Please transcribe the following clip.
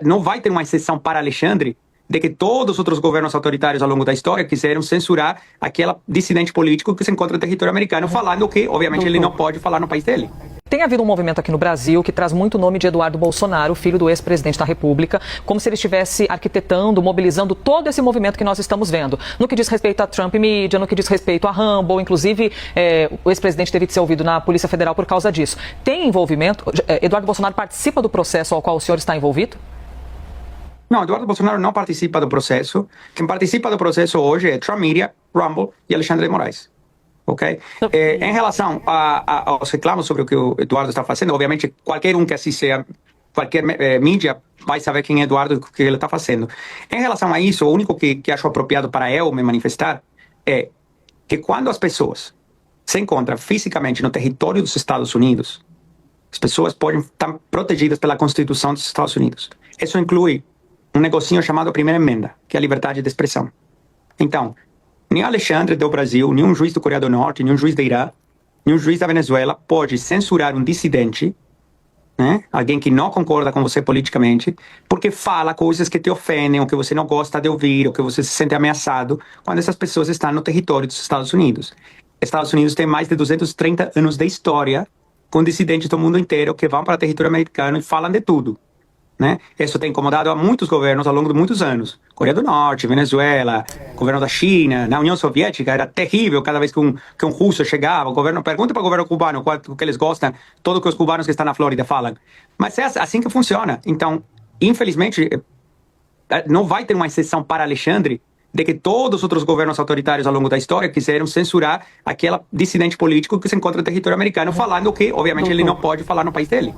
não vai ter uma exceção para Alexandre de que todos os outros governos autoritários ao longo da história quiseram censurar aquela dissidente político que se encontra no território americano, falando que, obviamente, ele não pode falar no país dele. Tem havido um movimento aqui no Brasil que traz muito o nome de Eduardo Bolsonaro, filho do ex-presidente da República, como se ele estivesse arquitetando, mobilizando todo esse movimento que nós estamos vendo. No que diz respeito a Trump Media, no que diz respeito a Rumble, inclusive o ex-presidente teve de ser ouvido na Polícia Federal por causa disso. Tem envolvimento? Eduardo Bolsonaro participa do processo ao qual o senhor está envolvido? Não, Eduardo Bolsonaro não participa do processo. Quem participa do processo hoje é Trump Media, Rumble e Alexandre de Moraes. Ok? Em relação aos reclamos sobre o que o Eduardo está fazendo, obviamente qualquer um que assiste a qualquer mídia vai saber quem é Eduardo e o que ele está fazendo. Em relação a isso, o único que acho apropriado para eu me manifestar é que quando as pessoas se encontram fisicamente no território dos Estados Unidos, as pessoas podem estar protegidas pela Constituição dos Estados Unidos. Isso inclui um negocinho chamado Primeira Emenda, que é a liberdade de expressão. Então, nem Alexandre do Brasil, nenhum juiz do Coreia do Norte, nenhum juiz da Irã, nenhum juiz da Venezuela pode censurar um dissidente, né? Alguém que não concorda com você politicamente, porque fala coisas que te ofendem, ou que você não gosta de ouvir, ou que você se sente ameaçado, quando essas pessoas estão no território dos Estados Unidos. Estados Unidos tem mais de 230 anos de história com dissidentes do mundo inteiro que vão para o território americano e falam de tudo. Né? Isso tem incomodado a muitos governos ao longo de muitos anos. Coreia do Norte, Venezuela, governo da China, na União Soviética era terrível cada vez que um russo chegava. O governo, pergunta para o governo cubano o que eles gostam, tudo que os cubanos que estão na Flórida falam. Mas é assim que funciona. Então, infelizmente, não vai ter uma exceção para Alexandre de que todos os outros governos autoritários ao longo da história quiseram censurar aquela dissidente político que se encontra no território americano, falando que, obviamente, ele não pode falar no país dele.